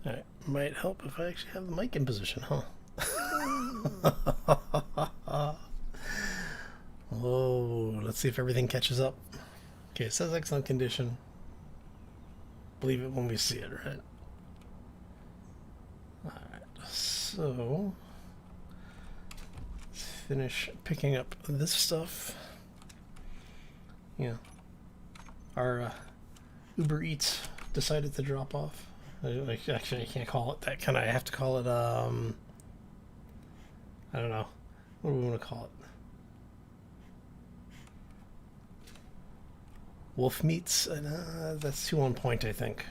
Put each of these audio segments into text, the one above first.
Alright, might help if I actually have the mic in position, huh? Oh, let's see if everything catches up. Okay, it says excellent condition. Believe it when we see it, right? Alright, so let's finish picking up this stuff. Yeah. Our Uber Eats decided to drop off. Actually, I can't call it that. Can I have to call it, I don't know. What do we want to call it? Wolf meats? That's too on point, I think.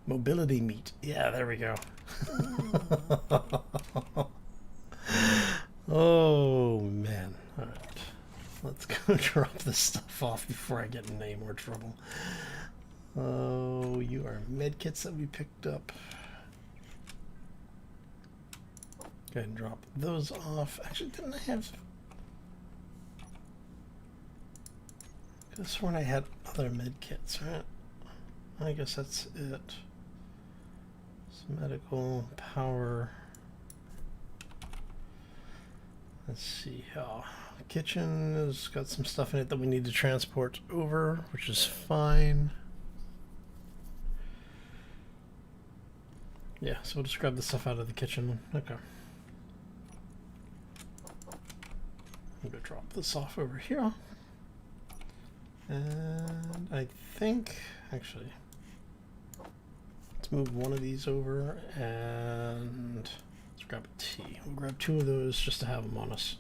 Mobility meat. Yeah, there we go. Oh, man. Alright. Let's go drop this stuff off before I get in any more trouble. Oh, you are medkits that we picked up. Go ahead and drop those off. Actually, didn't I have... I could have sworn I had other medkits, right? I guess that's it. Some medical power. Let's see how... Kitchen has got some stuff in it that we need to transport over, which is fine. Yeah, so we'll just grab the stuff out of the kitchen. Okay. I'm gonna drop this off over here. And I think, actually, let's move one of these over and let's grab a tea. We'll grab two of those just to have them on us.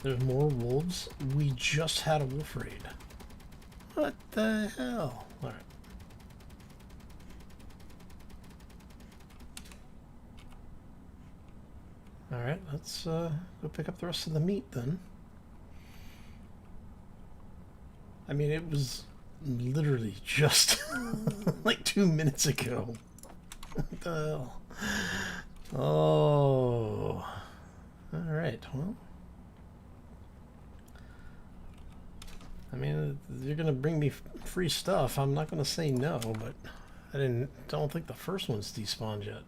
There's more wolves. We just had a wolf raid. What the hell? Alright. Alright, let's go pick up the rest of the meat then. I mean, it was literally just like 2 minutes ago. What the hell? Oh. Alright, well. I mean, you're gonna bring me free stuff. I'm not gonna say no, but I don't think the first one's despawned yet.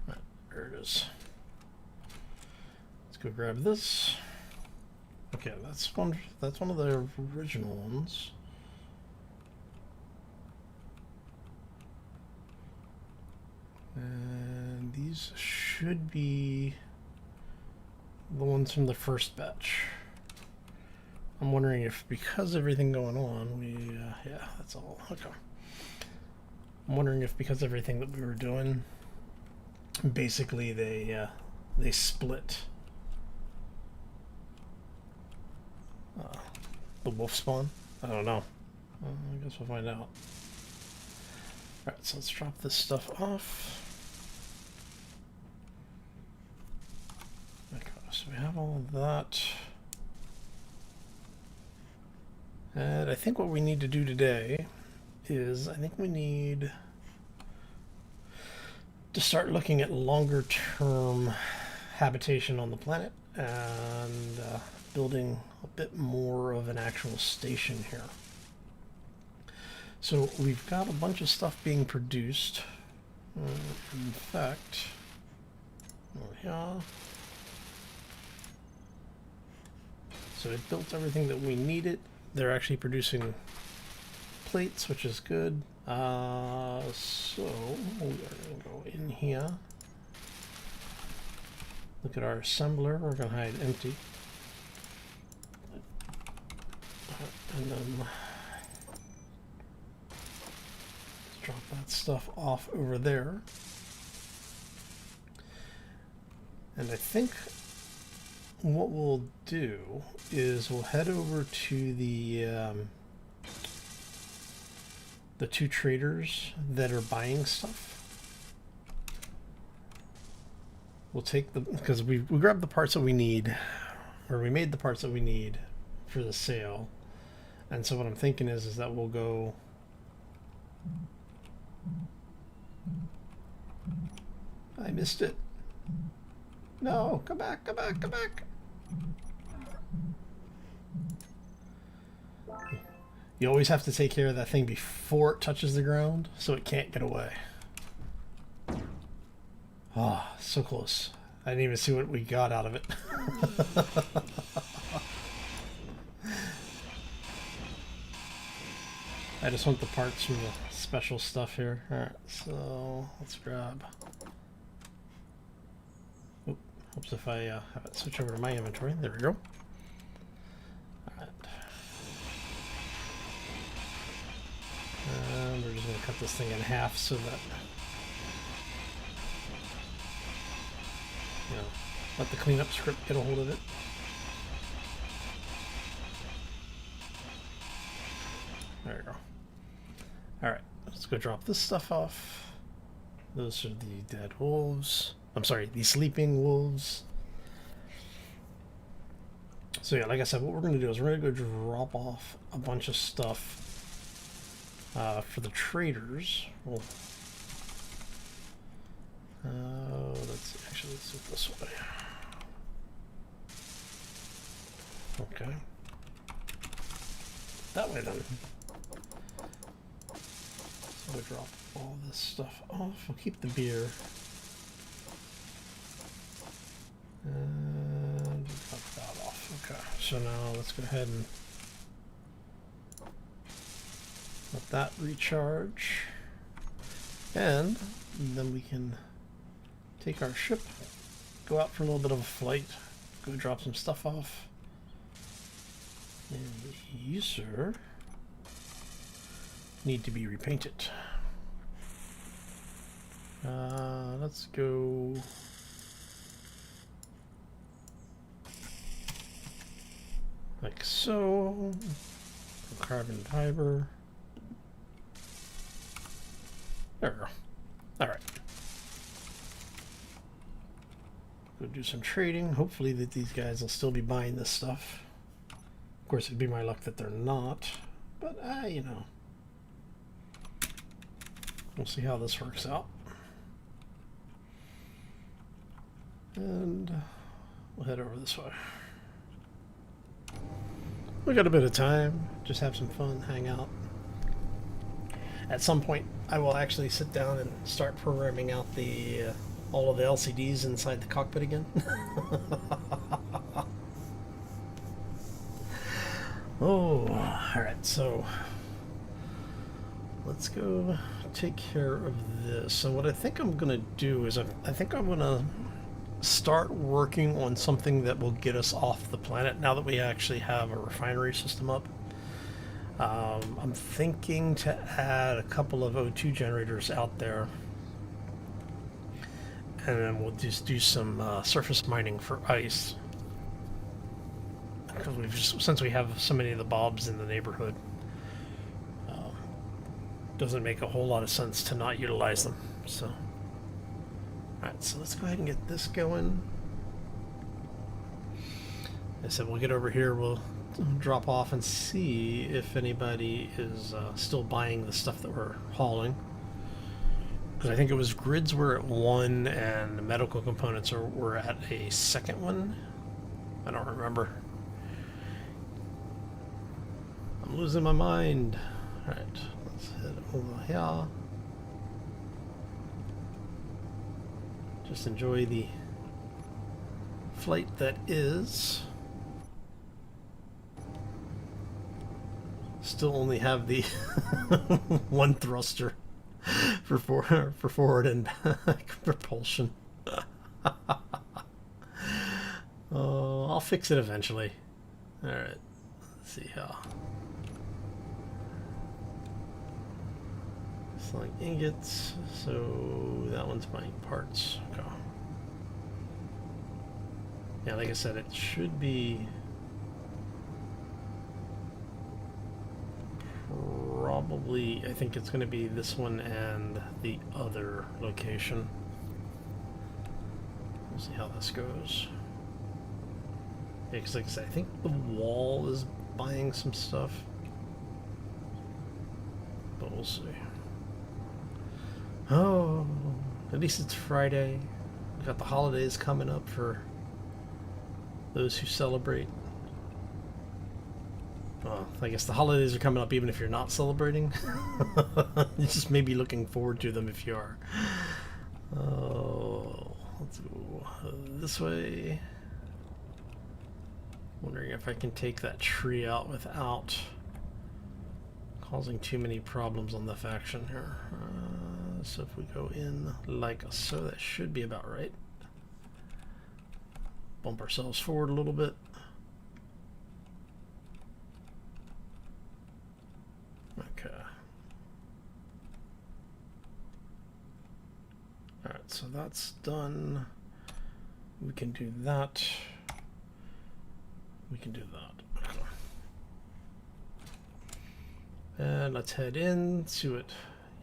Right, there it is. Let's go grab this. Okay, that's one of the original ones. And these should be the ones from the first batch. I'm wondering if, because everything going on, we yeah, that's all. Okay. I'm wondering if because everything that we were doing, basically they split the wolf spawn. I don't know. I guess we'll find out. Alright, so let's drop this stuff off. Okay, so we have all of that. And I think what we need to do today is, I think we need to start looking at longer term habitation on the planet and building a bit more of an actual station here. So we've got a bunch of stuff being produced. In fact, over here. So it built everything that we needed. They're actually producing plates, which is good. So we are going to go in here. Look at our assembler. We're going to hide empty. And then let's drop that stuff off over there. And I think what we'll do is we'll head over to the two traders that are buying stuff. We'll take the, because we grabbed the parts that we need, or we made the parts that we need for the sale. And so what I'm thinking is that we'll go I missed it. No, come back, come back, come back. You always have to take care of that thing before it touches the ground so it can't get away. Oh, so close. I didn't even see what we got out of it. I just want the parts from the special stuff here. Alright, so let's grab... Oop, helps if I have it switch over to my inventory. There we go. Alright. And we're just going to cut this thing in half so that... You know, let the cleanup script get a hold of it. There you go. Alright, let's go drop this stuff off. Those are the dead wolves. I'm sorry, the sleeping wolves. So yeah, like I said, what we're going to do is we're going to go drop off a bunch of stuff for the traders. Well, let's do it this way. Okay. That way then. So we'll drop all this stuff off. We'll keep the beer. And drop that off. Okay. So now let's go ahead and let that recharge. And then we can take our ship, go out for a little bit of a flight, go drop some stuff off. And you, sir, need to be repainted. Let's go. Like so. Carbon fiber. There we go. Alright. Go do some trading. Hopefully that these guys will still be buying this stuff. Of course, it'd be my luck that they're not. But, you know. We'll see how this works out. And we'll head over this way. We got a bit of time. Just have some fun, hang out. At some point, I will actually sit down and start programming out the all of the LCDs inside the cockpit again. Oh, alright, so let's go take care of this. So what I think I'm going to do is I think I'm going to start working on something that will get us off the planet now that we actually have a refinery system up. I'm thinking to add a couple of O2 generators out there, and then we'll just do some surface mining for ice, because since we have so many of the bobs in the neighborhood, doesn't make a whole lot of sense to not utilize them. So, all right, so let's go ahead and get this going. I said we'll get over here, we'll drop off and see if anybody is still buying the stuff that we're hauling. Because I think it was grids were at 1 and the medical components were at a second one. I don't remember. I'm losing my mind. Alright, let's head over here. Just enjoy the flight that is. Still only have the one thruster for forward and back propulsion. Oh, I'll fix it eventually. Alright, let's see how. Selling ingots, so that one's buying parts. Okay. Yeah, like I said, it should be probably, I think it's going to be this one and the other location. We'll see how this goes. Yeah, because like I said, I think the wall is buying some stuff, but we'll see. Oh, at least it's Friday. We got the holidays coming up for those who celebrate. Well, I guess the holidays are coming up even if you're not celebrating. You just may be looking forward to them if you are. Oh, let's go this way. Wondering if I can take that tree out without causing too many problems on the faction here. So if we go in like so, that should be about right. Bump ourselves forward a little bit. Okay. Alright, so that's done. We can do that. We can do that. Okay. And let's head in, see what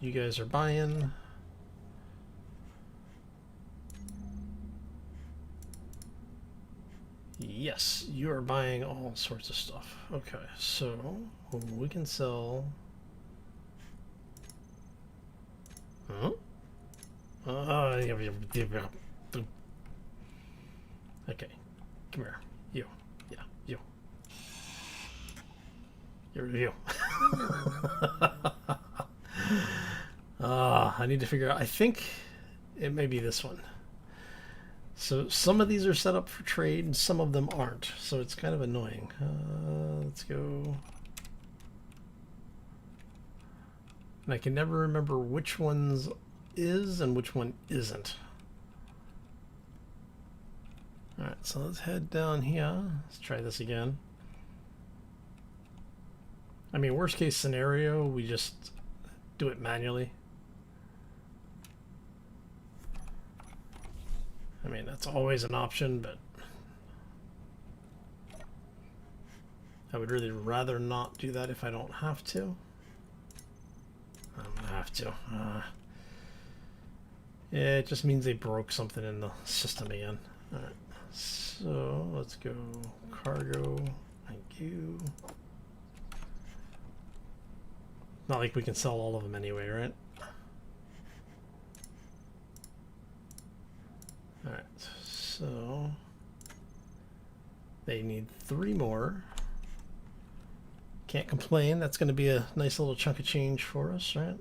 you guys are buying. Yes, you are buying all sorts of stuff. Okay, so we can sell. Huh? Okay, come here. You. Yeah, you. You. I need to figure out. I think it may be this one. So some of these are set up for trade and some of them aren't. So it's kind of annoying. Let's go. And I can never remember which one's is and which one isn't. Alright, so let's head down here. Let's try this again. I mean, worst case scenario, we just do it manually. I mean, that's always an option, but I would really rather not do that if I don't have to. I'm gonna have to. Yeah, it just means they broke something in the system again. Alright, so let's go cargo. Thank you. Not like we can sell all of them anyway, right? Alright, so they need 3 more. Can't complain. That's going to be a nice little chunk of change for us, right?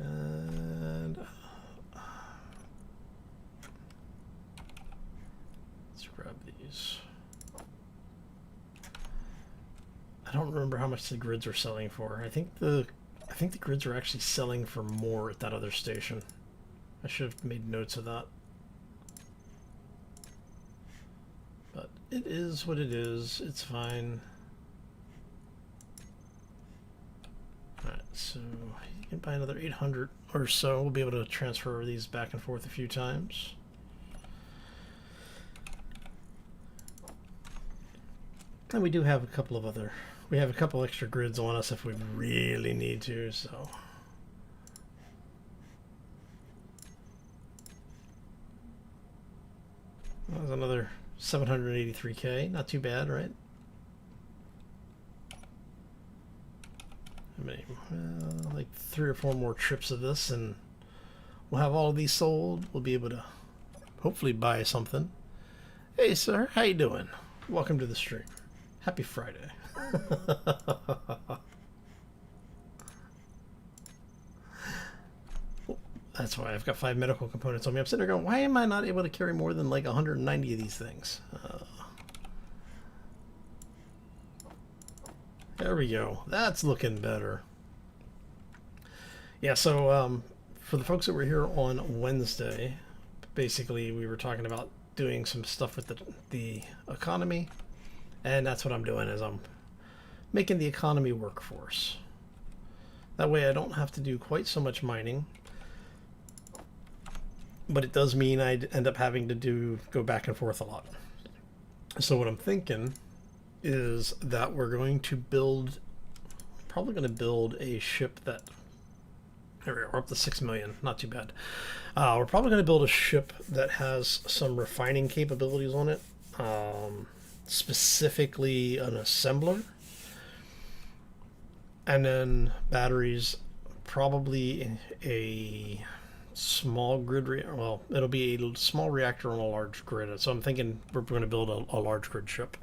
And let's grab these. I don't remember how much the grids are selling for. I think the grids are actually selling for more at that other station. I should have made notes of that. But it is what it is. It's fine. Alright, so you can buy another 800 or so. We'll be able to transfer these back and forth a few times. And we do have a couple of other... We have a couple extra grids on us if we really need to, so... That was another 783k. Not too bad, right? How many? Like 3 or 4 more trips of this, and we'll have all of these sold. We'll be able to hopefully buy something. Hey, sir. How you doing? Welcome to the stream. Happy Friday. That's why I've got 5 medical components on me. I'm sitting there going, why am I not able to carry more than like 190 of these things? There we go. That's looking better. Yeah, so for the folks that were here on Wednesday, basically we were talking about doing some stuff with the economy, and that's what I'm doing is I'm making the economy work for us. That way I don't have to do quite so much mining. But it does mean I'd end up having to go back and forth a lot. So what I'm thinking is that we're going to build, probably going to build a ship that, there we are, we're up to 6 million, not too bad. We're probably going to build a ship that has some refining capabilities on it, specifically an assembler, and then batteries probably a small grid. Well, it'll be a small reactor on a large grid. So I'm thinking we're going to build a large grid ship,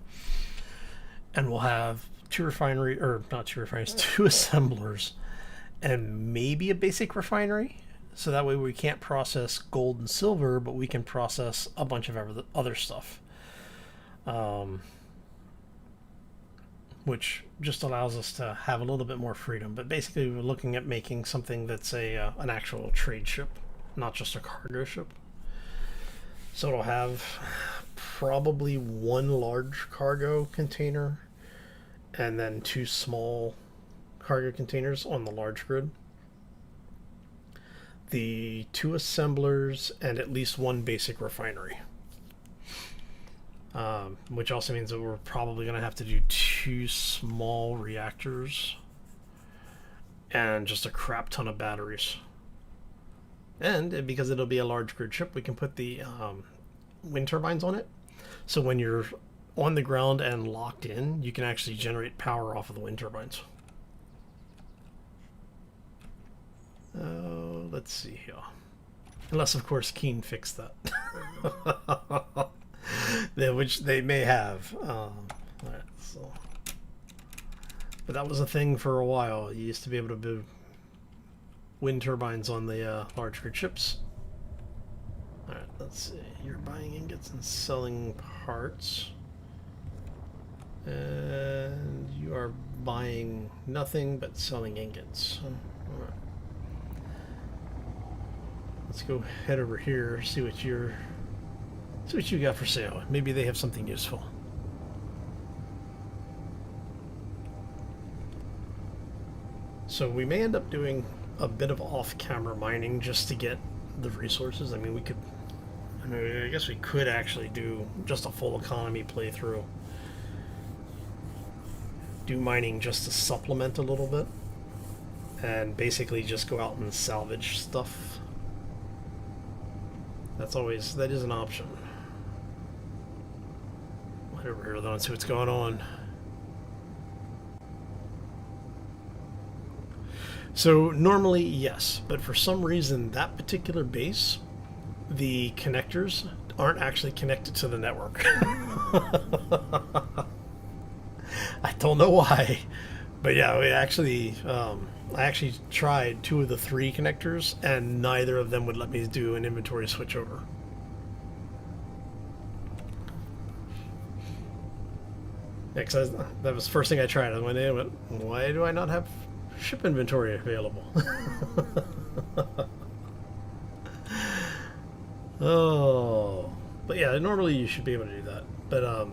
and we'll have two assemblers, and maybe a basic refinery. So that way we can't process gold and silver, but we can process a bunch of other stuff. Which just allows us to have a little bit more freedom. But basically we're looking at making something that's an actual trade ship, not just a cargo ship. So it'll have probably one large cargo container and then two small cargo containers on the large grid. The two assemblers and at least one basic refinery. Which also means that we're probably going to have to do two small reactors and just a crap ton of batteries. And because it'll be a large grid ship, we can put the wind turbines on it. So when you're on the ground and locked in, you can actually generate power off of the wind turbines. Let's see here. Unless, of course, Keen fixed that. Which they may have. Right, so. But that was a thing for a while. You used to be able to do wind turbines on the large grid ships. Alright, let's see. You're buying ingots and selling parts. And you are buying nothing but selling ingots. Alright. Let's go head over here, see what you got for sale. Maybe they have something useful. So we may end up doing a bit of off-camera mining just to get the resources. I guess we could actually do just a full economy playthrough. Do mining just to supplement a little bit. And basically just go out and salvage stuff. That is an option. Head over here though and see what's going on. So normally yes, but for some reason that particular base, the connectors aren't actually connected to the network. I don't know why, but yeah, I actually tried two of the three connectors and neither of them would let me do an inventory switchover. Yeah, because that was the first thing I tried. I went in and went, why do I not have ship inventory available? Oh, but yeah, normally you should be able to do that. But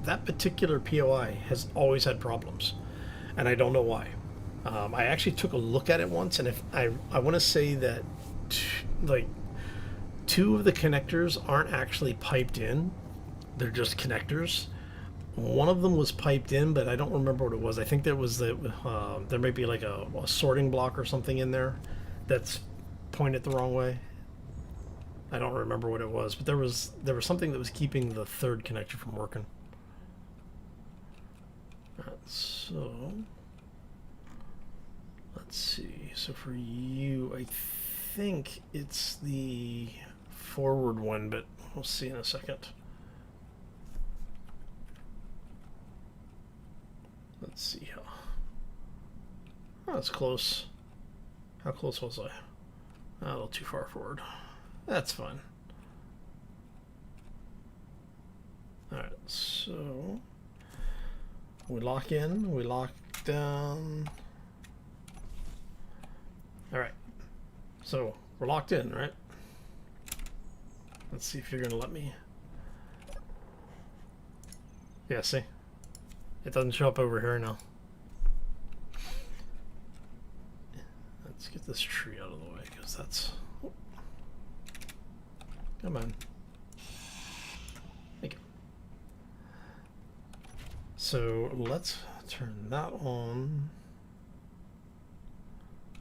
that particular POI has always had problems, and I don't know why. I actually took a look at it once, and if I want to say that two of the connectors aren't actually piped in; they're just connectors. One of them was piped in, but I don't remember what it was. I think there was there might be like a sorting block or something in there that's pointed the wrong way. I don't remember what it was, but there was something that was keeping the third connector from working. So let's see. So for you, I think it's the forward one, but we'll see in a second. Let's see how. Oh, that's close. How close was I? A little too far forward. That's fine. Alright, so we lock in, we lock down. Alright, so we're locked in, right? Let's see if you're going to let me. Yeah, see? It doesn't show up over here now. Let's get this tree out of the way, because that's... Oh. Come on. Thank you. So let's turn that on.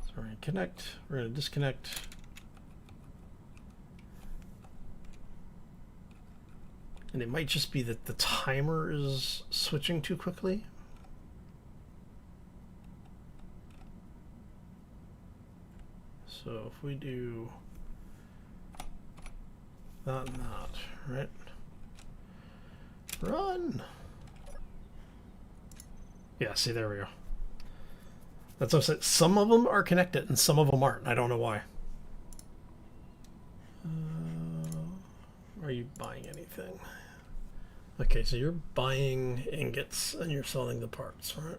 So we're going to connect. We're going to disconnect. And it might just be that the timer is switching too quickly. So if we do that and that, right? Run! Yeah, see, there we go. That's what I said. Some of them are connected and some of them aren't. I don't know why. Are you buying anything? Okay, so you're buying ingots and you're selling the parts, right?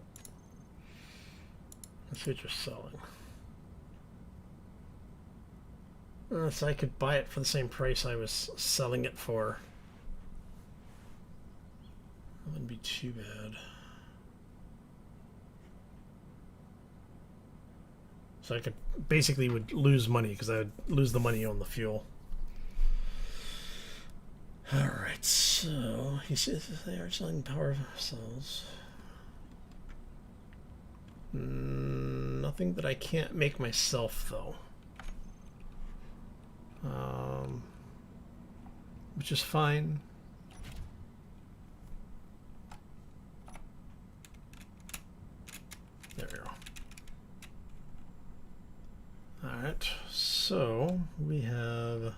Let's see what you're selling. So I could buy it for the same price I was selling it for. That wouldn't be too bad. So I could basically would lose money because I would lose the money on the fuel. Alright, so he says they are selling power cells. Nothing that I can't make myself, though. Which is fine. There we go. Alright, so we have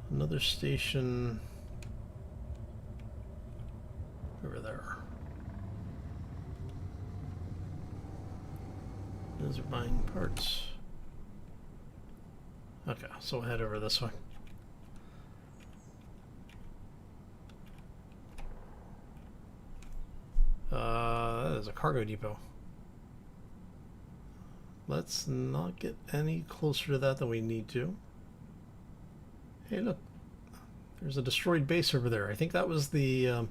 another station over there. Those are buying parts. Okay, so we'll head over this way. That is a cargo depot. Let's not get any closer to that than we need to. Hey, look. There's a destroyed base over there. I think that was the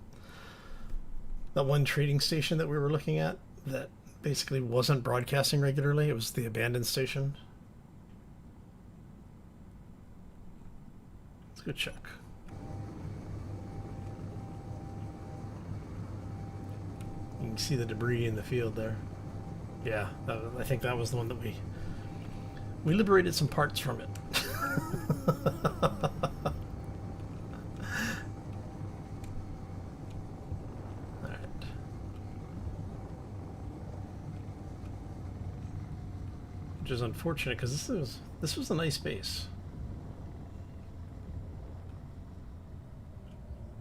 that one trading station that we were looking at that basically wasn't broadcasting regularly. It was the abandoned station. Let's go check. You can see the debris in the field there. Yeah, I think that was the one that we liberated some parts from it. Alright. Which is unfortunate because this was a nice base.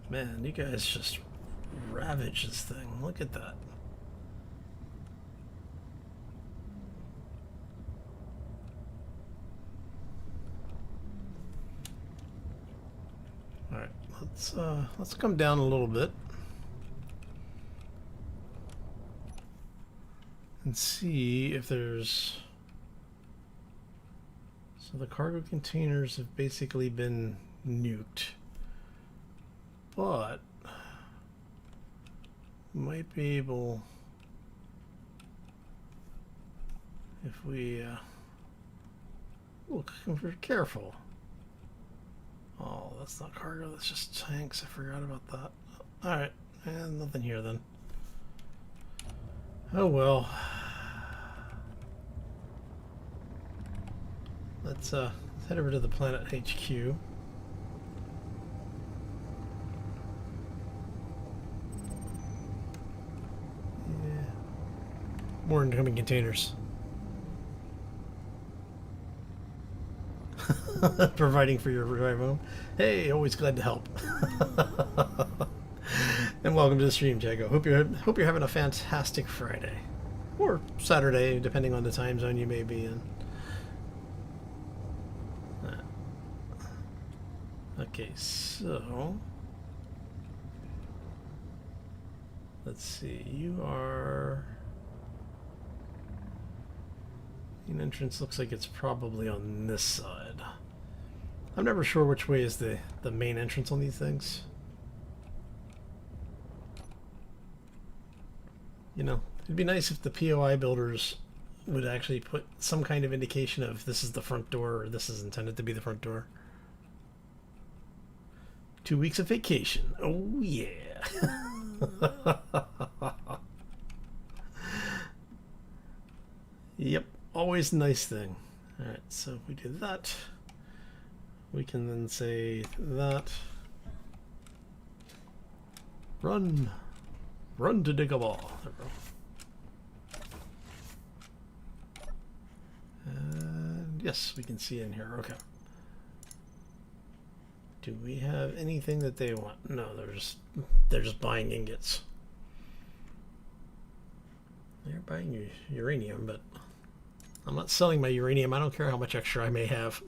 Man, you guys just ravage this thing. Look at that. All right, let's come down a little bit and see if there's. So the cargo containers have basically been nuked, but might be able, if we look, if we're careful. Oh, that's not cargo, that's just tanks. I forgot about that. Alright, and nothing here then. Oh well. Let's head over to the planet HQ. Yeah. More incoming containers. Providing for your drive home. Hey, always glad to help. And welcome to the stream, Jago. Hope you're having a fantastic Friday or Saturday, depending on the time zone you may be in. Okay, so let's see. You are. An entrance looks like it's probably on this side. I'm never sure which way is the main entrance on these things. You know, it'd be nice if the POI builders would actually put some kind of indication of this is the front door or this is intended to be the front door. 2 weeks of vacation. Oh yeah. Yep. Always a nice thing. Alright, so if we do that, we can then say that. Run. Run to dig a ball. There we go. Yes, we can see in here. Okay. Do we have anything that they want? No, they're just buying ingots. They're buying uranium, but I'm not selling my uranium. I don't care how much extra I may have.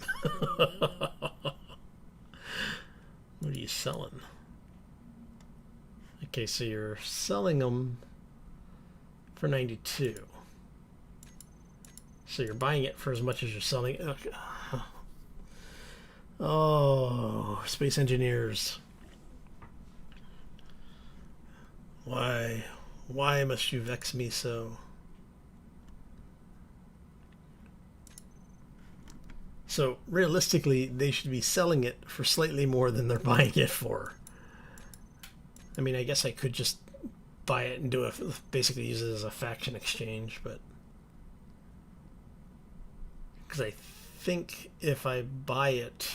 What are you selling? Okay, so you're selling them for 92. So you're buying it for as much as you're selling it. Okay. Oh, space engineers. Why must you vex me so? So realistically, they should be selling it for slightly more than they're buying it for. I mean, I guess I could just buy it and basically use it as a faction exchange, but because I think if I buy it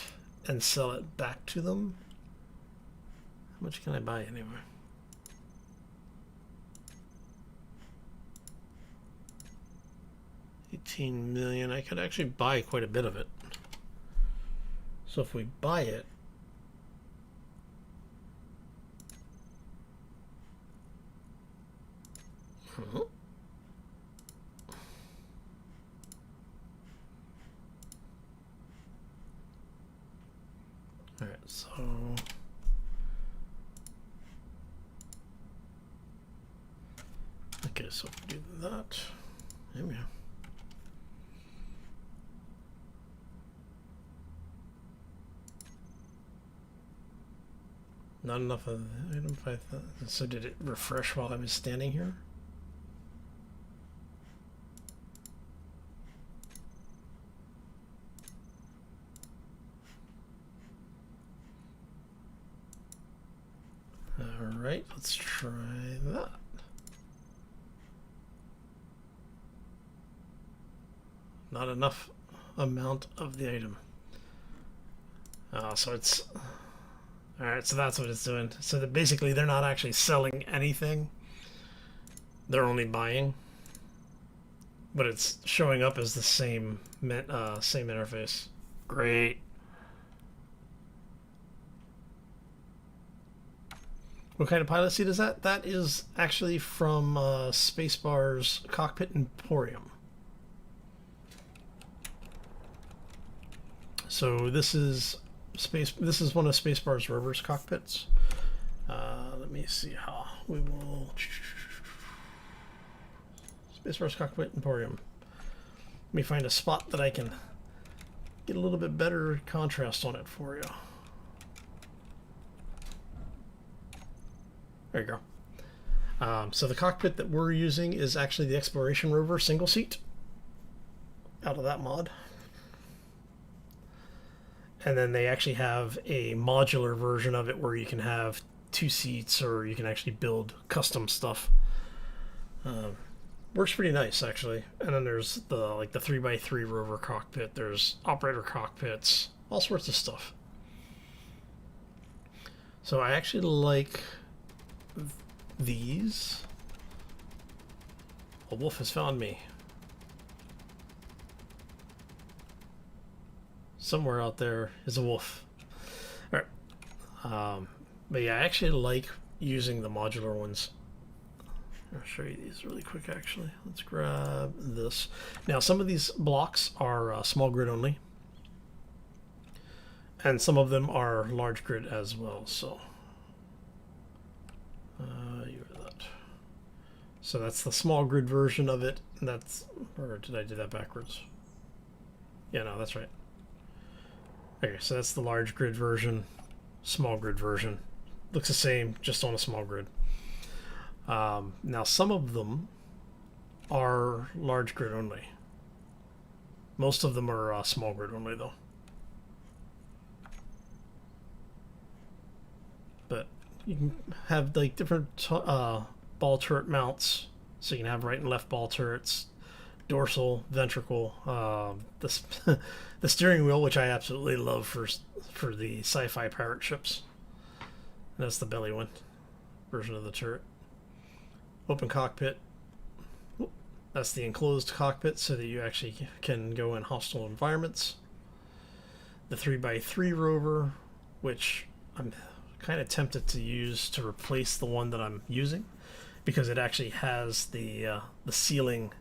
and sell it back to them, how much can I buy anyway? $18 million. I could actually buy quite a bit of it. So if we buy it, all right, so okay, so if we do that, there we go. Not enough of the item 5,000. So did it refresh while I was standing here? All right, let's try that. Not enough amount of the item. So it's all right. So that's what it's doing. So that basically they're not actually selling anything. They're only buying, but it's showing up as the same interface. Great. What kind of pilot seat is that? That is actually from Spacebar's Cockpit Emporium. So this is one of Spacebar's rover's cockpits. Let me see how we will. Spacebar's Cockpit Emporium. Let me find a spot that I can get a little bit better contrast on it for you. There you go. So the cockpit that we're using is actually the Exploration Rover single seat out of that mod. And then they actually have a modular version of it where you can have 2 seats, or you can actually build custom stuff. Works pretty nice, actually. And then there's the 3x3 rover cockpit. There's operator cockpits, all sorts of stuff. So I actually like these. A wolf has found me. Somewhere out there is a wolf. All right. But yeah, I actually like using the modular ones. I'll show you these really quick, actually. Let's grab this. Now, some of these blocks are small grid only. And some of them are large grid as well, so. You are that. So that's the small grid version of it. And that's, or did I do that backwards? Yeah, no, that's right. Okay, so that's the large grid version, small grid version. Looks the same, just on a small grid. Now, some of them are large grid only. Most of them are small grid only, though. But you can have like different ball turret mounts, so you can have right and left ball turrets, dorsal, ventricle, the steering wheel, which I absolutely love for the sci-fi pirate ships. And that's the belly one version of the turret. Open cockpit. Oop, That's the enclosed cockpit so that you actually can go in hostile environments. The 3x3 rover, which I'm kind of tempted to use to replace the one that I'm using, because it actually has the ceiling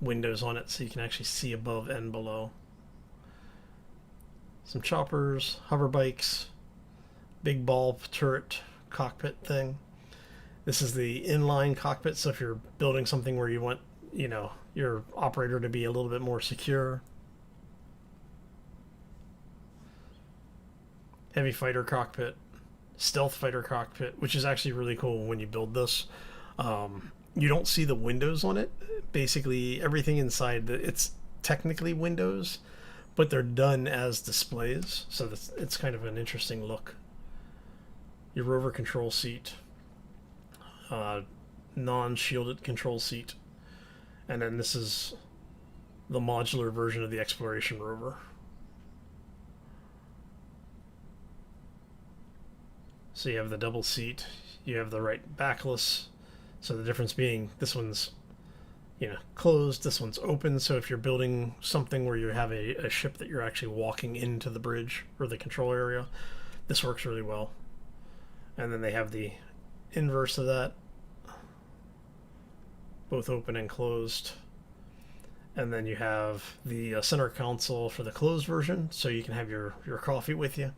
windows on it, so you can actually see above and below. Some choppers, hover bikes, big ball turret cockpit thing. This is the inline cockpit, so if you're building something where you want, you know, your operator to be a little bit more secure. Heavy fighter cockpit, stealth fighter cockpit, which is actually really cool when you build this. You don't see the windows on it. Basically, everything inside, it's technically windows, but they're done as displays, so it's kind of an interesting look. Your rover control seat, non-shielded control seat, and then this is the modular version of the exploration rover. So you have the double seat, you have the right backless, so the difference being this one's, you know, closed, this one's open, so if you're building something where you have a ship that you're actually walking into the bridge or the control area, this works really well. And then they have the inverse of that, both open and closed. And then you have the center console for the closed version, so you can have your coffee with you.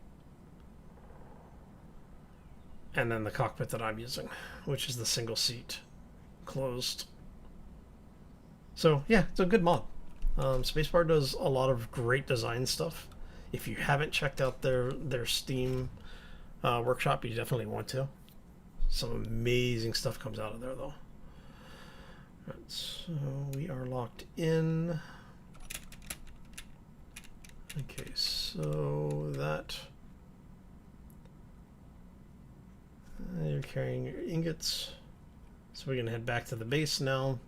And then the cockpit that I'm using, which is the single seat, closed. So yeah, it's a good mod. Spacebar does a lot of great design stuff. If you haven't checked out their Steam workshop, you definitely want to. Some amazing stuff comes out of there, though. Right, so we are locked in. Okay, so that you're carrying your ingots. So we're gonna head back to the base now.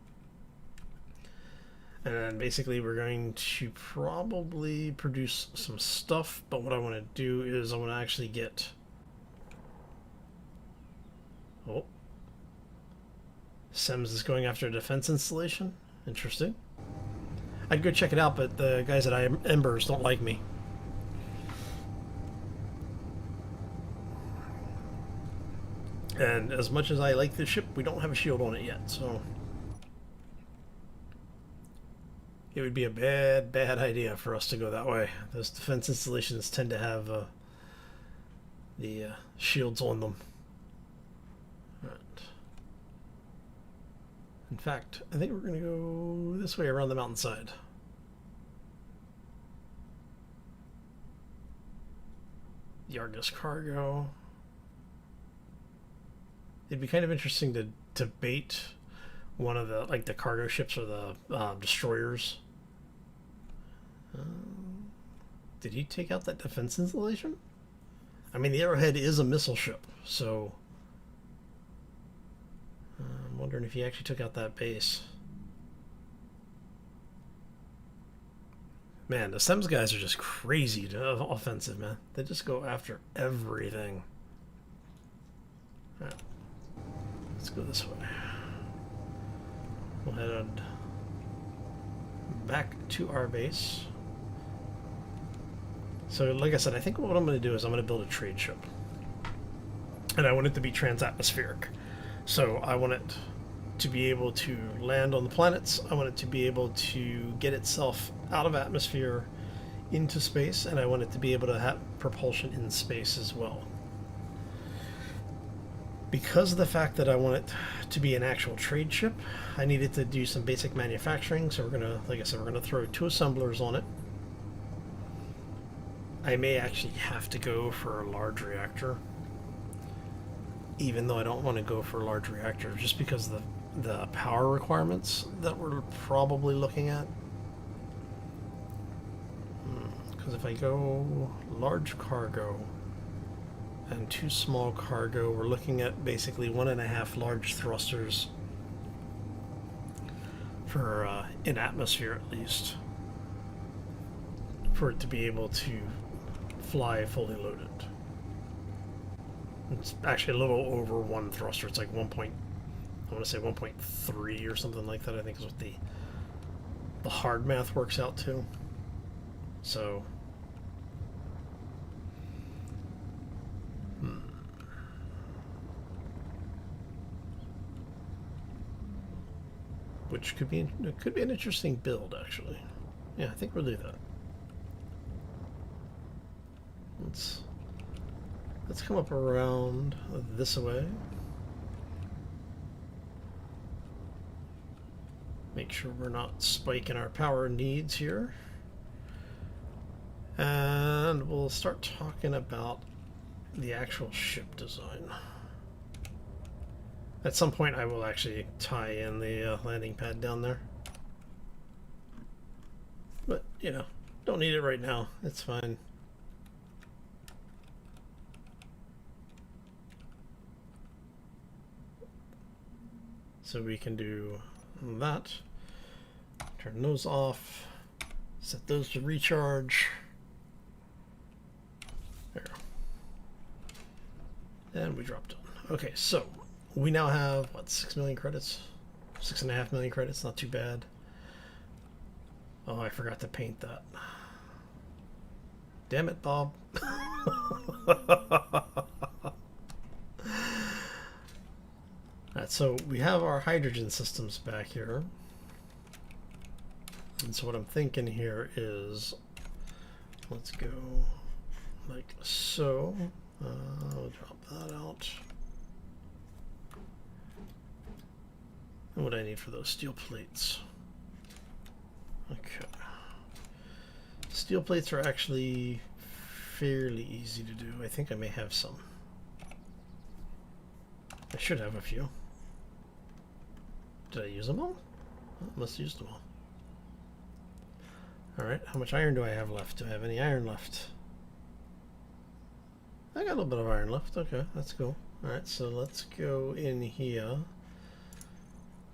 And then basically we're going to probably produce some stuff, but what I want to do is I want to actually get... Oh. Sims is going after a defense installation. Interesting. I'd go check it out, but the guys at Embers don't like me. And as much as I like this ship, we don't have a shield on it yet, so... It would be a bad idea for us to go that way. Those defense installations tend to have the shields on them. Right. In fact, I think we're going to go this way around the mountainside. The Argus cargo. It'd be kind of interesting to bait one of the, like, the cargo ships or the destroyers. Did he take out that defense installation? I mean, the Arrowhead is a missile ship, so I'm wondering if he actually took out that base. Man, the Sims guys are just crazy offensive, man. They just go after everything. All right. Let's go this way. We'll head back to our base. So, like I said, I think what I'm going to do is I'm going to build a trade ship. And I want it to be transatmospheric. So I want it to be able to land on the planets. I want it to be able to get itself out of atmosphere into space. And I want it to be able to have propulsion in space as well. Because of the fact that I want it to be an actual trade ship, I needed to do some basic manufacturing. So we're going to, like I said, we're going to throw 2 assemblers on it. I may actually have to go for a large reactor, even though I don't want to go for a large reactor, just because of the power requirements that we're probably looking at. Because if I go large cargo and 2 small cargo, we're looking at basically 1.5 large thrusters for in atmosphere at least, for it to be able to fly fully loaded. It's actually a little over 1 thruster. It's like 1.8 I want to say 1.3 or something like that, I think is what the hard math works out to. So, which could be an interesting build, actually. Yeah, I think we'll do that. Let's come up around this way. Make sure we're not spiking our power needs here. And we'll start talking about the actual ship design. At some point I will actually tie in the landing pad down there. But, you know, don't need it right now. It's fine. So we can do that. Turn those off. Set those to recharge. There. And we dropped them. Okay, so we now have, what, 6 million credits? 6.5 million credits, not too bad. Oh, I forgot to paint that. Damn it, Bob. Alright, so we have our hydrogen systems back here. And so what I'm thinking here is, let's go like so. I'll drop that out. And what I need for those steel plates. Okay. Steel plates are actually fairly easy to do. I think I may have some. I should have a few. Did I use them all? I must have used them all. Alright, how much iron do I have left? Do I have any iron left? I got a little bit of iron left. Okay, that's cool. Alright, so let's go in here.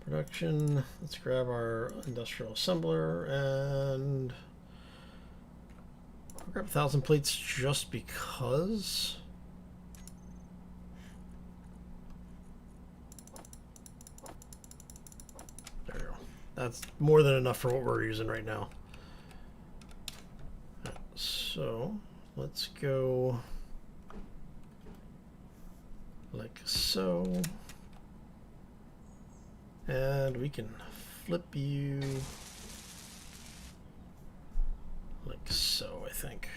Production. Let's grab our industrial assembler and I'll grab 1,000 plates just because. There we go. That's more than enough for what we're using right now. So let's go like so. And we can flip you like so, I think.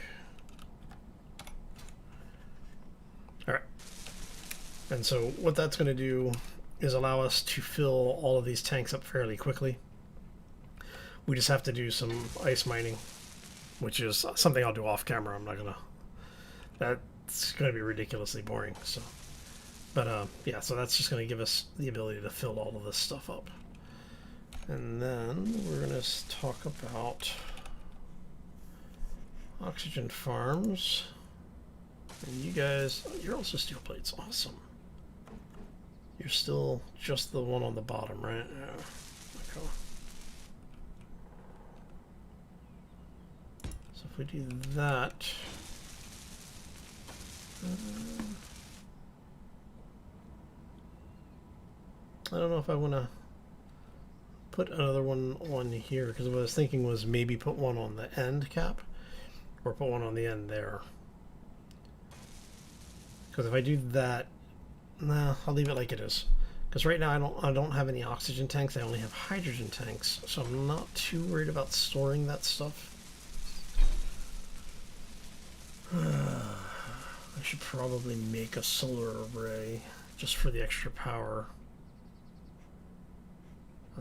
All right. And so what that's going to do is allow us to fill all of these tanks up fairly quickly. We just have to do some ice mining, which is something I'll do off camera. I'm not going to... That's going to be ridiculously boring, so... But yeah, so that's just going to give us the ability to fill all of this stuff up. And then we're going to talk about oxygen farms. And you guys, you're also steel plates. Awesome. You're still just the one on the bottom, right? Yeah. Okay. So if we do that... I don't know if I want to put another one on here, because what I was thinking was maybe put one on the end cap or put one on the end there. Because if I do that, nah, I'll leave it like it is. Because right now I don't have any oxygen tanks. I only have hydrogen tanks, so I'm not too worried about storing that stuff. I should probably make a solar array just for the extra power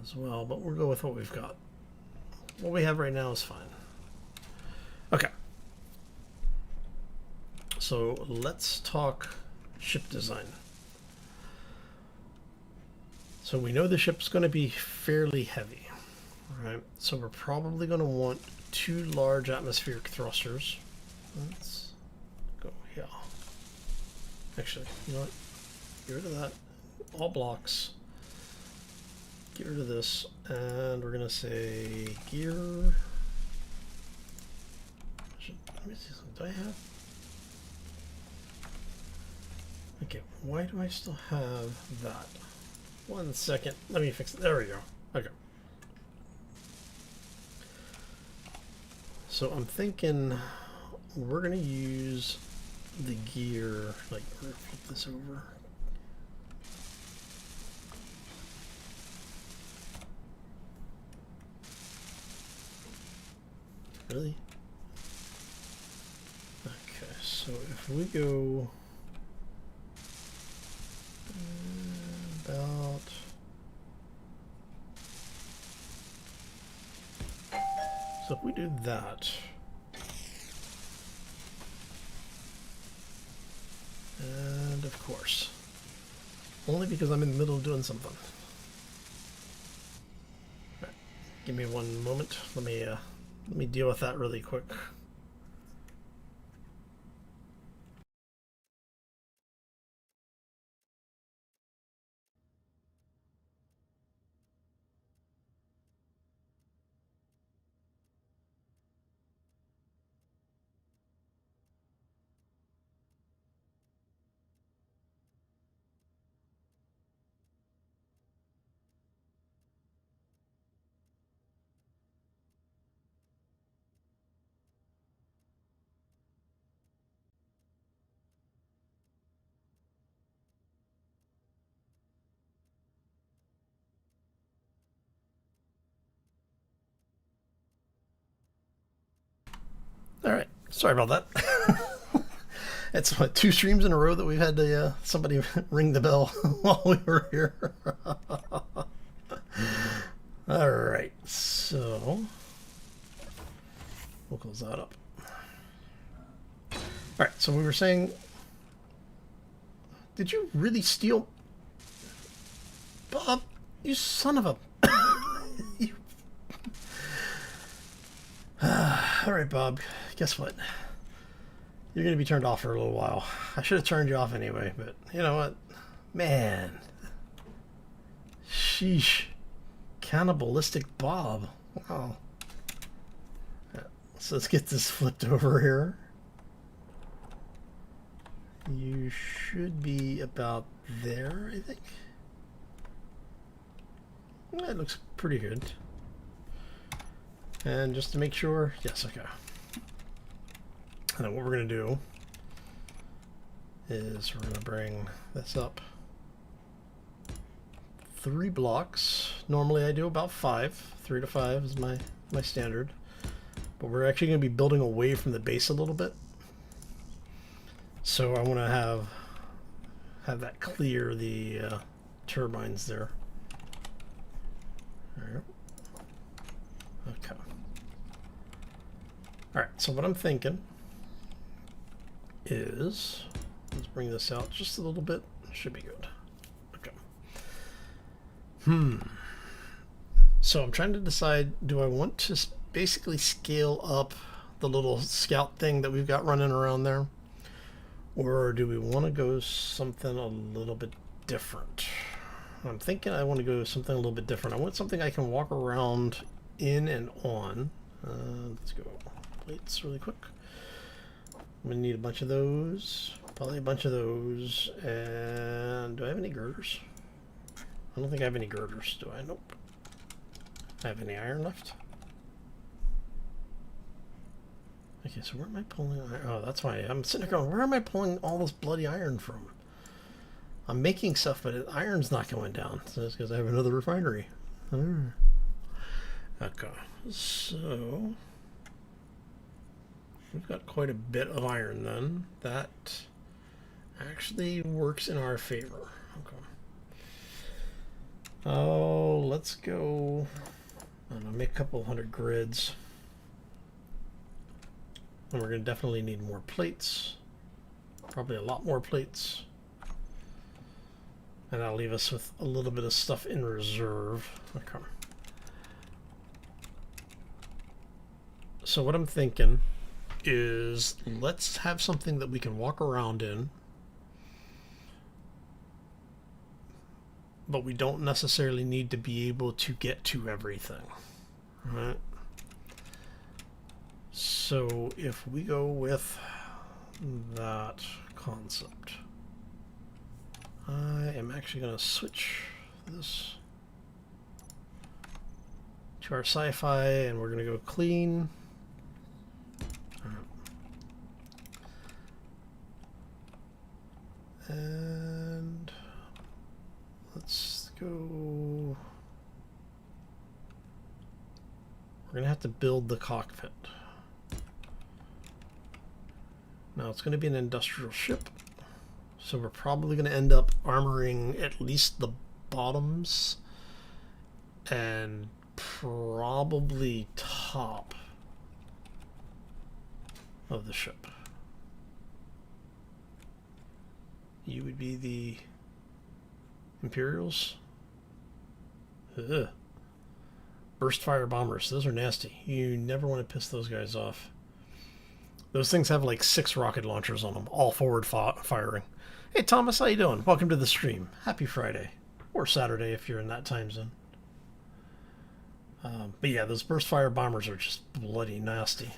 as well, but we'll go with what we've got. What we have right now is fine. Okay. So let's talk ship design. So we know the ship's going to be fairly heavy, right? So we're probably going to want 2 large atmospheric thrusters. Let's go here. Actually, you know what? Get rid of that. All blocks. Get rid of this, and we're gonna say gear. Let me see something. Do I have? Okay, why do I still have that? 1 second. Let me fix it. There we go. Okay. So I'm thinking we're going to use the gear. Like, we're going to flip this over. Really? Okay, so if we go about so if we do that, and of course, only because I'm in the middle of doing something. Right, give me 1 moment. Let me deal with that really quick. All right, sorry about that. It's 2 streams in a row that we've had to somebody ring the bell while we were here. All right, so we'll close that up. All right, so we were saying, did you really steal, Bob? You son of a. You... All right, Bob. Guess what? You're going to be turned off for a little while. I should have turned you off anyway, but you know what? Man. Sheesh. Cannibalistic Bob. Wow. So let's get this flipped over here. You should be about there, I think. That looks pretty good. And just to make sure, yes, okay. And then what we're going to do is we're going to bring this up 3 blocks. Normally I do about 5. 3 to 5 is my standard. But we're actually going to be building away from the base a little bit. So I want to have that clear the turbines there. There we go. Okay. Alright, so what I'm thinking is, let's bring this out just a little bit. Should be good. Okay. So I'm trying to decide, do I want to basically scale up the little scout thing that we've got running around there? Or do we want to go something a little bit different? I'm thinking I want to go something a little bit different. I want something I can walk around in and on. Let's go plates really quick. I'm gonna need a bunch of those, probably a bunch of those. And do I have any girders? I don't think I have any girders, do I? Nope. I have any iron left? Okay, so where am I pulling iron? Oh, that's why I'm sitting there going, where am I pulling all this bloody iron from? I'm making stuff, but iron's not going down. So it's because I have another refinery. Okay, so we've got quite a bit of iron then. That actually works in our favor. Okay. Oh, let's go. I don't know, make a couple hundred grids. And we're going to definitely need more plates. Probably a lot more plates. And that'll leave us with a little bit of stuff in reserve. Okay. So what I'm thinking is let's have something that we can walk around in, but we don't necessarily need to be able to get to everything. Right? So if we go with that concept, I am actually going to switch this to our sci-fi, and we're gonna go clean. And let's go. We're gonna have to build the cockpit. Now it's gonna be an industrial ship, so we're probably gonna end up armoring at least the bottoms and probably top of the ship. You would be the Imperials. Ugh. Burst fire bombers. Those are nasty. You never want to piss those guys off. Those things have like 6 rocket launchers on them, all forward firing. Hey Thomas, how you doing? Welcome to the stream. Happy Friday. Or Saturday if you're in that time zone. But yeah, those burst fire bombers are just bloody nasty.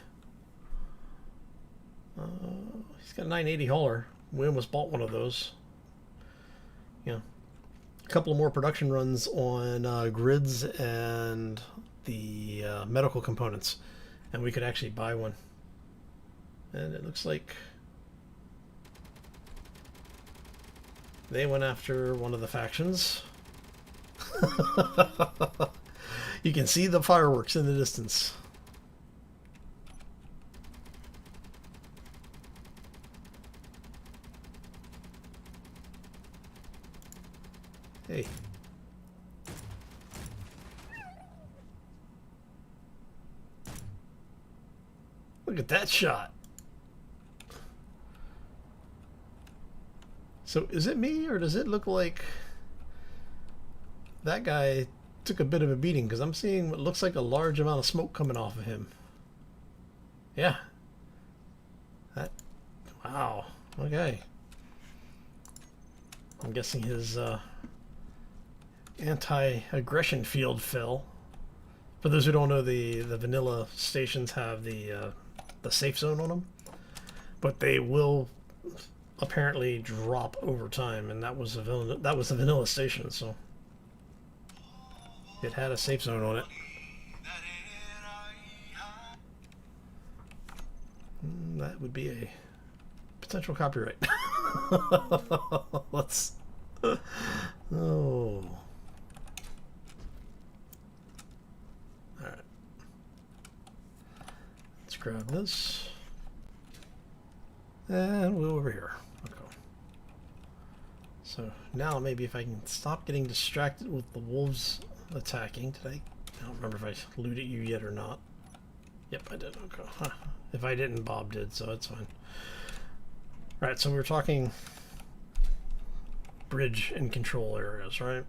He's got a 980 hauler. We almost bought one of those. You know, a couple of more production runs on grids and the medical components, and we could actually buy one. And it looks like they went after one of the factions. You can see the fireworks in the distance. Hey. Look at that shot. So is it me, or does it look like that guy took a bit of a beating? Because I'm seeing what looks like a large amount of smoke coming off of him. Yeah. That. Wow. Okay. I'm guessing his anti-aggression field fell. For those who don't know, the vanilla stations have the safe zone on them, but they will apparently drop over time, and that was a vanilla station, so it had a safe zone on it. That would be a potential copyright. Let's. Oh. Alright. Let's grab this. And we'll over here. Okay. So now maybe if I can stop getting distracted with the wolves attacking. I don't remember if I looted you yet or not. Yep, I did. Okay. Huh. If I didn't, Bob did, so it's fine. Alright, so we were talking bridge and control areas, right?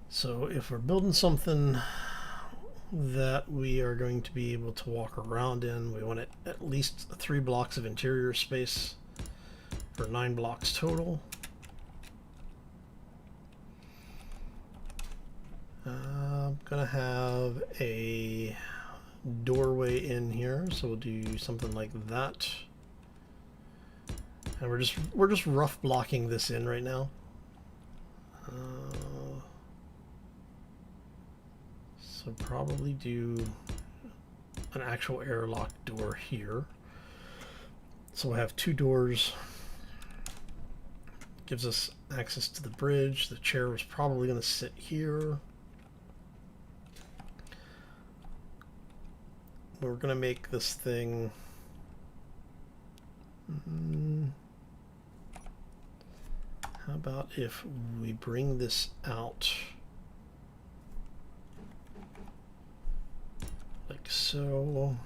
So if we're building something that we are going to be able to walk around in, we want at least 3 blocks of interior space for 9 blocks total. I'm gonna have a doorway in here, so we'll do something like that. And we're just rough blocking this in right now. So probably do an actual airlock door here. So we'll have 2 doors. Gives us access to the bridge. The chair was probably going to sit here. We're going to make this thing... How about if we bring this out like so?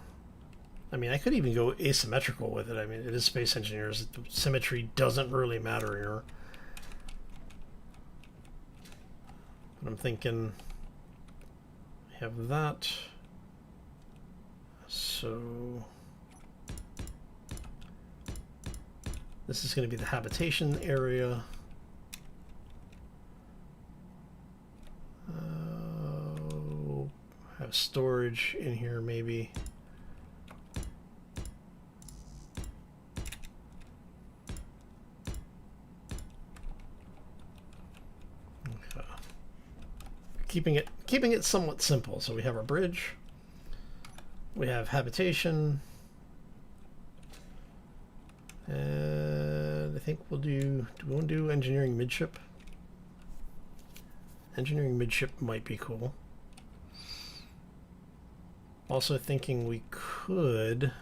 I mean, I could even go asymmetrical with it. I mean, it is Space Engineers. Symmetry doesn't really matter here. But I'm thinking we have that. So this is going to be the habitation area. Have storage in here maybe. keeping it somewhat simple. So we have our bridge, we have habitation, and I think we'll do we want to do engineering midship? Engineering midship might be cool. Also thinking we could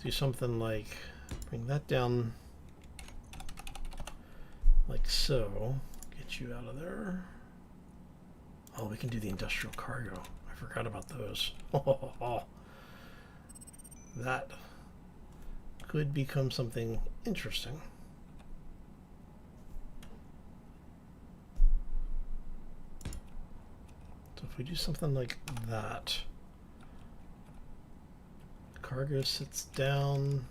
do something like bring that down like so. Get you out of there. Oh, we can do the industrial cargo. I forgot about those. That could become something interesting. So if we do something like that, cargo sits down.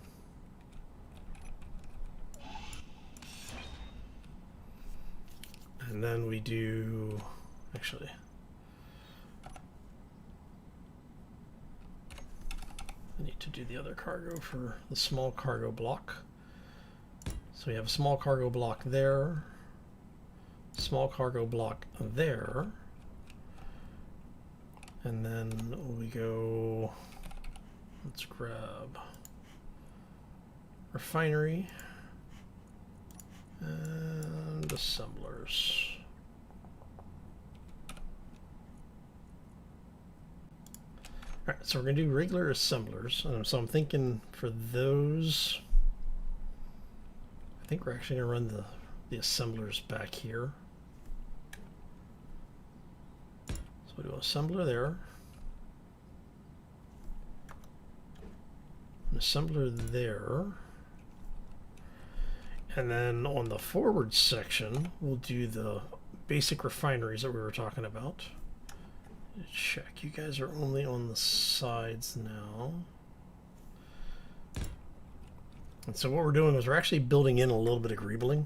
And then we do, actually, I need to do the other cargo for the small cargo block. So we have a small cargo block there, small cargo block there, and then we go, let's grab refinery and assemblers. All right, so we're gonna do regular assemblers. So I'm thinking for those, I think we're actually gonna run the assemblers back here. So we'll do an assembler there, an assembler there. And then on the forward section, we'll do the basic refineries that we were talking about. Check, you guys are only on the sides now. And so what we're doing is we're actually building in a little bit of greebling.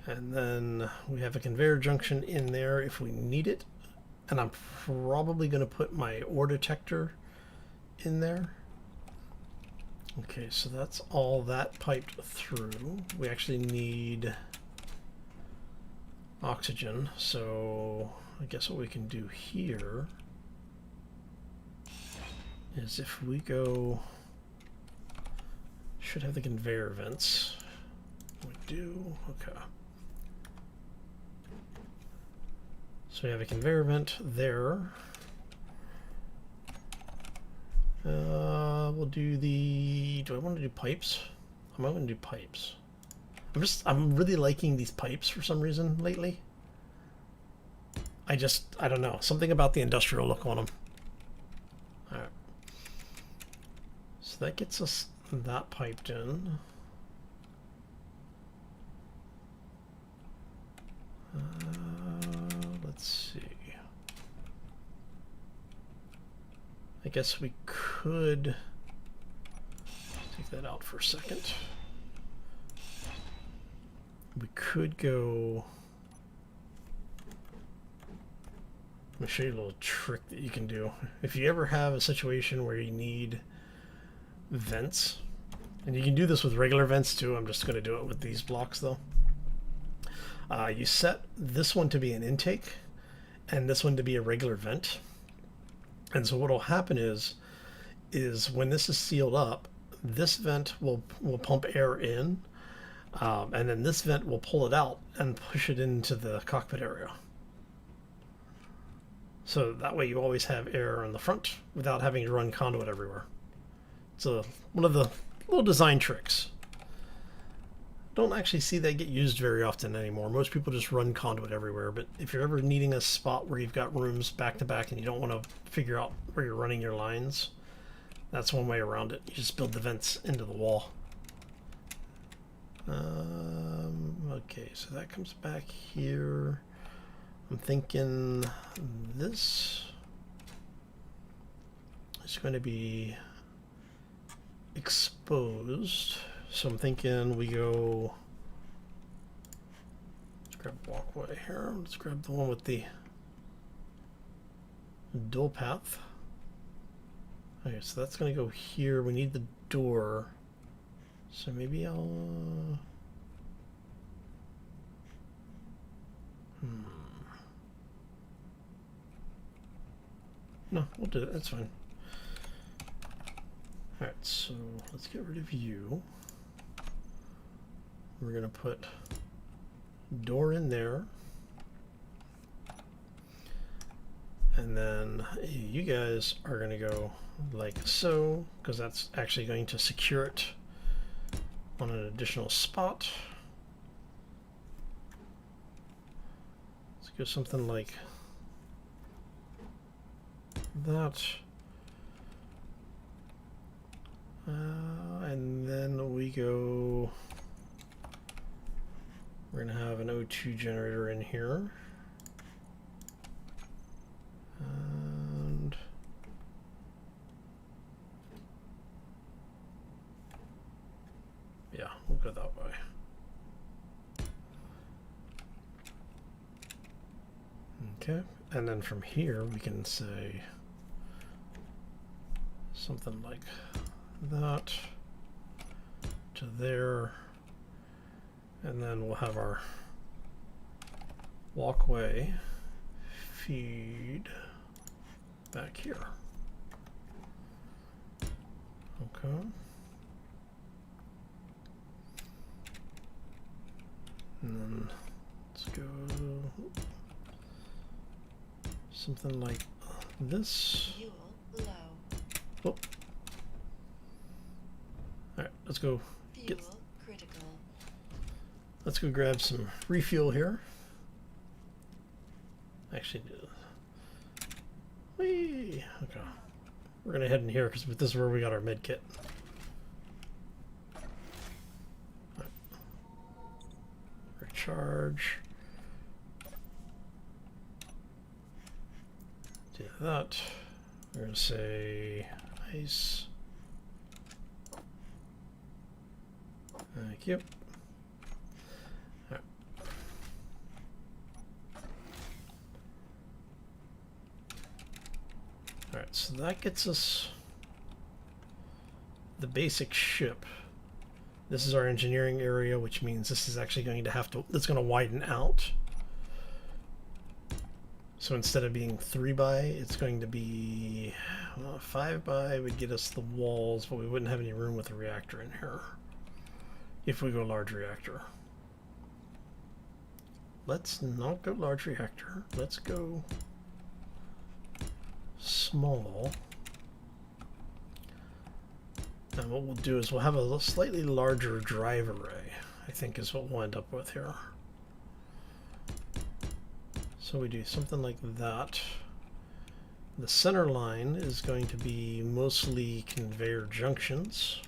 And then we have a conveyor junction in there if we need it. And I'm probably going to put my ore detector in there. Okay, so that's all that piped through. We actually need oxygen, so I guess what we can do here is if we go, should have the conveyor vents. We do, okay. So we have a conveyor vent there. We'll do the, do I want to do pipes? I might want to do pipes. I'm really liking these pipes for some reason lately. I don't know. Something about the industrial look on them. All right. So that gets us that piped in. Let's see. I guess we could take that out for a second. We could go, let me show you a little trick that you can do. If you ever have a situation where you need vents, and you can do this with regular vents too, I'm just going to do it with these blocks though. You set this one to be an intake and this one to be a regular vent. And so what will happen is when this is sealed up, this vent will pump air in. And then this vent will pull it out and push it into the cockpit area. So that way you always have air on the front without having to run conduit everywhere. So one of the little design tricks. Don't actually see that get used very often anymore. Most people just run conduit everywhere, but if you're ever needing a spot where you've got rooms back to back and you don't want to figure out where you're running your lines, that's one way around it. You just build the vents into the wall. Okay, so that comes back here. I'm thinking this is going to be exposed. So I'm thinking we go, let's grab a walkway here. Let's grab the one with the dual path. Okay, so that's going to go here. We need the door. So maybe I'll No, we'll do it. That's fine. Alright, so let's get rid of you. We're going to put door in there. And then you guys are going to go like so, because that's actually going to secure it on an additional spot. Let's go something like that. And then we go, we're going to have an O2 generator in here. And yeah, we'll go that way. Okay, and then from here we can say something like that to there, and then we'll have our walkway feed back here. Okay. And then let's go something like this. Oh. Alright, let's go get, let's go grab some refuel here. Actually, whee! Okay. We're gonna head in here because this is where we got our med kit. Right. Recharge. Do that. We're gonna say ice. Thank you. Alright, so that gets us the basic ship. This is our engineering area, which means this is actually going to have to, it's going to widen out. So instead of being 3 by, it's going to be 5 by would get us the walls, but we wouldn't have any room with a reactor in here if we go large reactor. Let's not go large reactor. Let's go small. And what we'll do is we'll have a slightly larger drive array, I think is what we'll end up with here. So we do something like that. The center line is going to be mostly conveyor junctions.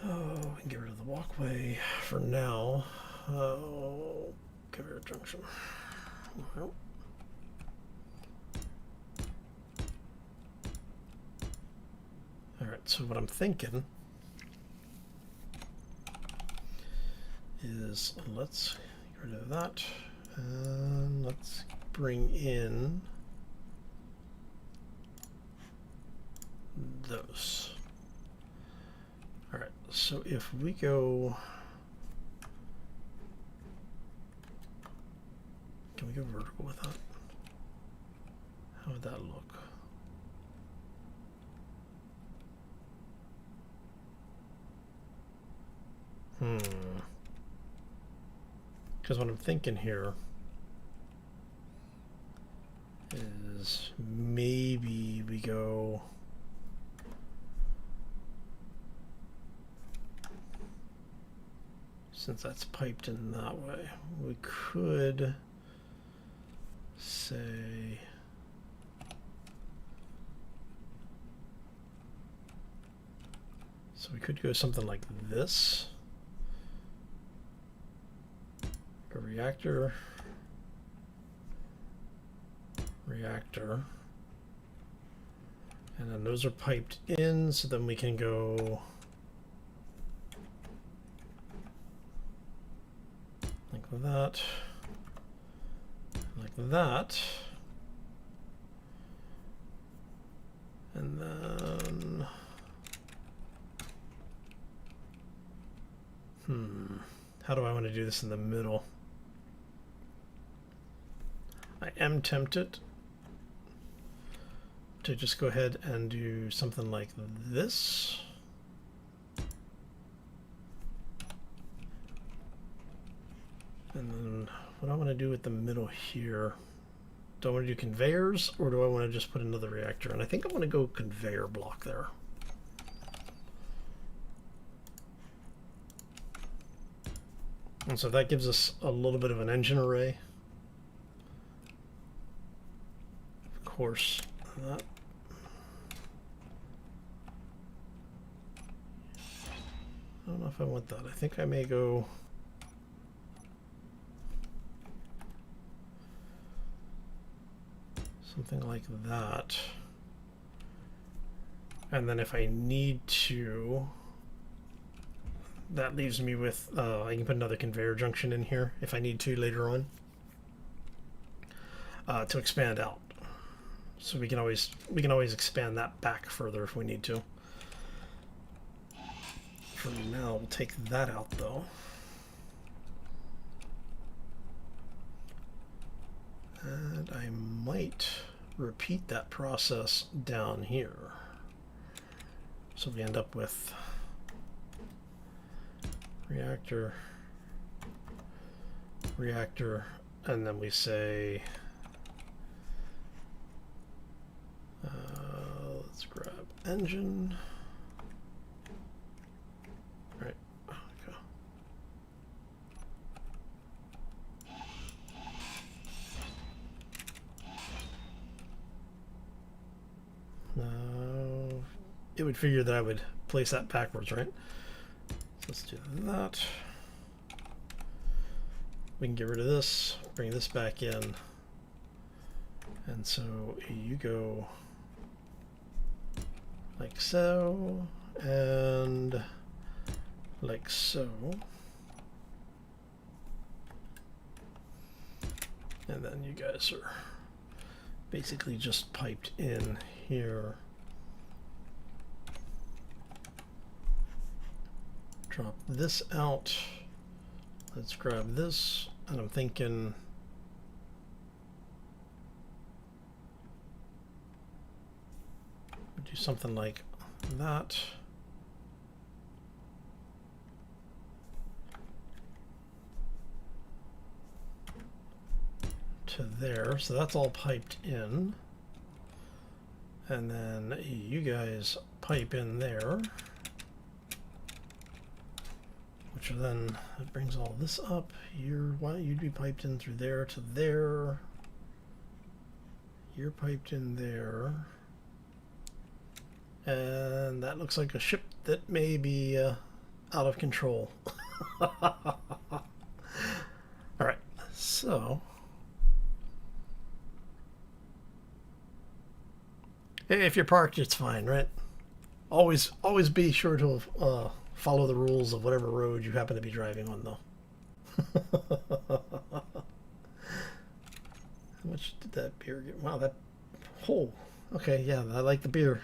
Oh, we can get rid of the walkway for now. Oh, conveyor junction. Well. Alright, so what I'm thinking is let's get rid of that and let's bring in those. Alright, so if we go, can we go vertical with that? How would that look? Because what I'm thinking here is maybe we go since that's piped in that way, we could say so we could go something like this. A reactor, reactor, and then those are piped in, so then we can go like that, like that, and then how do I want to do this in the middle? I am tempted to just go ahead and do something like this. And then what I want to do with the middle here, do I want to do conveyors or do I want to just put another reactor? And I think I want to go conveyor block there. And so that gives us a little bit of an engine array. Of course, that. I don't know if I want that. I think I may go something like that. And then if I need to, that leaves me with, I can put another conveyor junction in here if I need to later on to expand out. So we can always expand that back further if we need to. For now, we'll take that out though. And I might repeat that process down here. So we end up with reactor, reactor, and then we say, let's grab engine. Right. Okay. Now, it would figure that I would place that backwards, right? So let's do that. We can get rid of this, bring this back in. And so you go like so, and like so. And then you guys are basically just piped in here. Drop this out. Let's grab this, and I'm thinking do something like that. To there, so that's all piped in. And then you guys pipe in there. Which then it brings all this up. You'd be piped in through there to there. You're piped in there. And that looks like a ship that may be out of control. Alright, so if you're parked, it's fine, right? Always be sure to follow the rules of whatever road you happen to be driving on, though. How much did that beer get? Wow, that whole. Okay, yeah, I like the beer.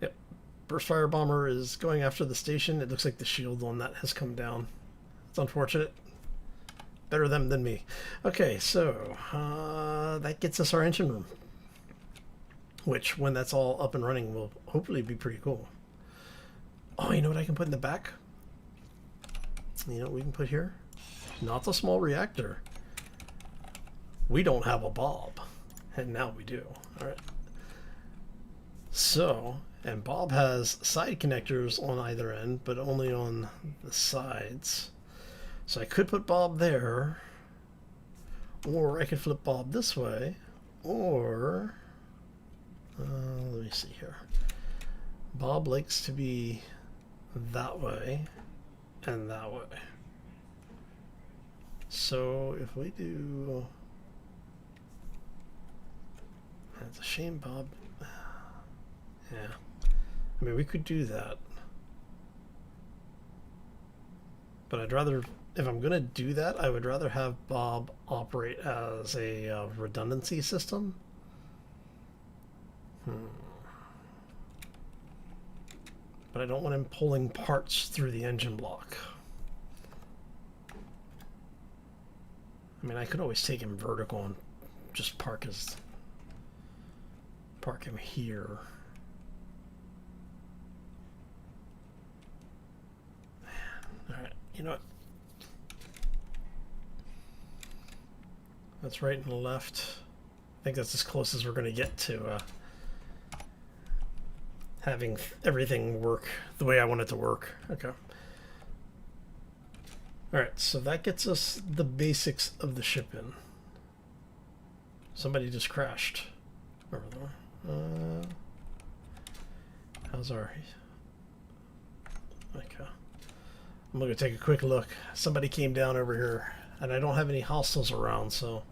Yep. Burst Fire Bomber is going after the station. It looks like the shield on that has come down. It's unfortunate. Better them than me. Okay, so that gets us our engine room. Which, when that's all up and running, will hopefully be pretty cool. Oh, you know what I can put in the back? You know what we can put here? Not a small reactor. We don't have a Bob, and now we do. All right. So, and Bob has side connectors on either end, but only on the sides. So I could put Bob there, or I could flip Bob this way, or let me see here. Bob likes to be that way and that way. So if we do, it's a shame Bob, yeah, I mean we could do that, but I'd rather, if I'm gonna do that, I would rather have Bob operate as a redundancy system. But I don't want him pulling parts through the engine block. I mean, I could always take him vertical and just park him here. All right, you know what? That's right and left. I think that's as close as we're going to get to having everything work the way I want it to work. Okay. Alright, so that gets us the basics of the ship in. Somebody just crashed over there. How's our... Okay. I'm going to take a quick look. Somebody came down over here, and I don't have any hostiles around, so...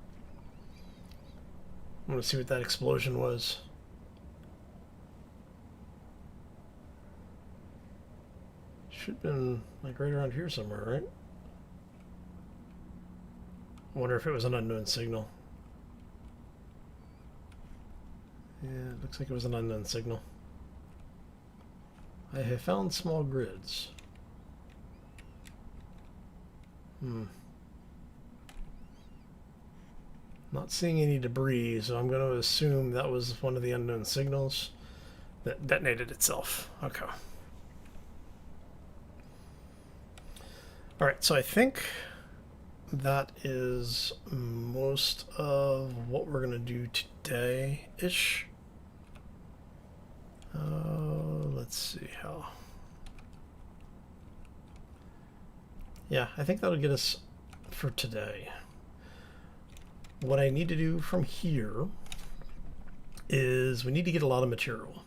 I'm going to see what that explosion was. Should have been like right around here somewhere, right? I wonder if it was an unknown signal. Yeah, it looks like it was an unknown signal. I have found small grids. Not seeing any debris, so I'm going to assume that was one of the unknown signals that detonated itself. Okay. Alright, so I think that is most of what we're going to do today-ish. Let's see how... Yeah, I think that'll get us for today. What I need to do from here is we need to get a lot of material.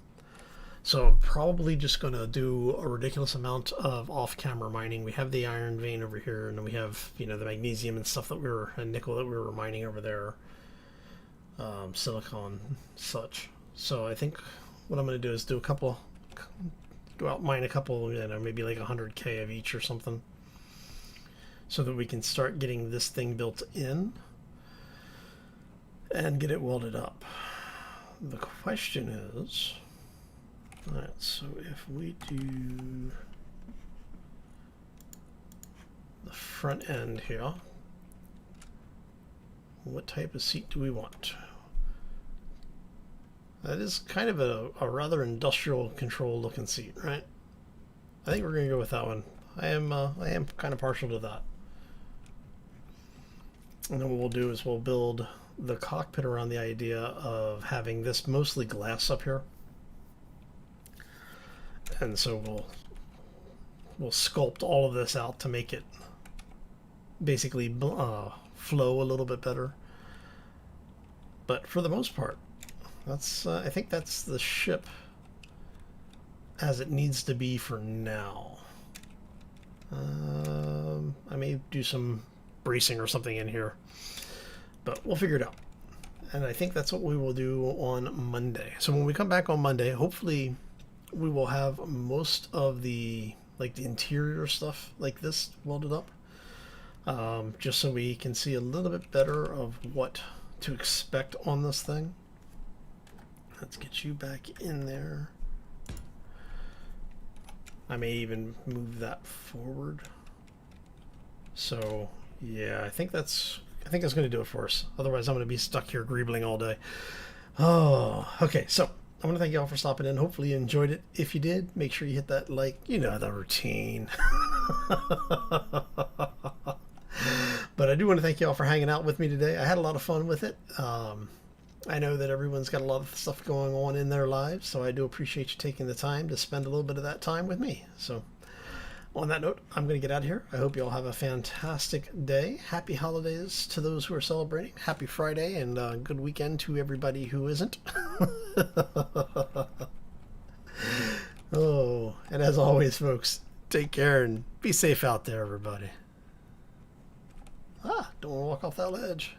So I'm probably just going to do a ridiculous amount of off-camera mining. We have the iron vein over here, and then we have, you know, the magnesium and stuff and nickel that we were mining over there, silicon, such. So I think what I'm going to do is do a couple, go out and mine a couple, you know, maybe like 100K of each or something, so that we can start getting this thing built in and get it welded up. The question is, alright, so if we do the front end here, what type of seat do we want? That is kind of a rather industrial control looking seat, right? I think we're going to go with that one. I am kind of partial to that. And then what we'll do is we'll build the cockpit around the idea of having this mostly glass up here. And so we'll sculpt all of this out to make it basically flow a little bit better. But for the most part, that's I think that's the ship as it needs to be for now. I may do some bracing or something in here, but we'll figure it out. And I think that's what we will do on Monday. So when we come back on Monday, hopefully we will have most of the interior stuff like this welded up, just so we can see a little bit better of what to expect on this thing. Let's get you back in there. I may even move that forward. So yeah, I think that's going to do it for us. Otherwise, I'm going to be stuck here greebling all day. Oh, okay. So I want to thank you all for stopping in. Hopefully you enjoyed it. If you did, make sure you hit that like. You know the routine. But I do want to thank you all for hanging out with me today. I had a lot of fun with it. I know that everyone's got a lot of stuff going on in their lives, so I do appreciate you taking the time to spend a little bit of that time with me. So on that note, I'm going to get out of here. I hope you all have a fantastic day. Happy holidays to those who are celebrating. Happy Friday, and good weekend to everybody who isn't. Oh, and as always, folks, take care and be safe out there, everybody. Don't want to walk off that ledge.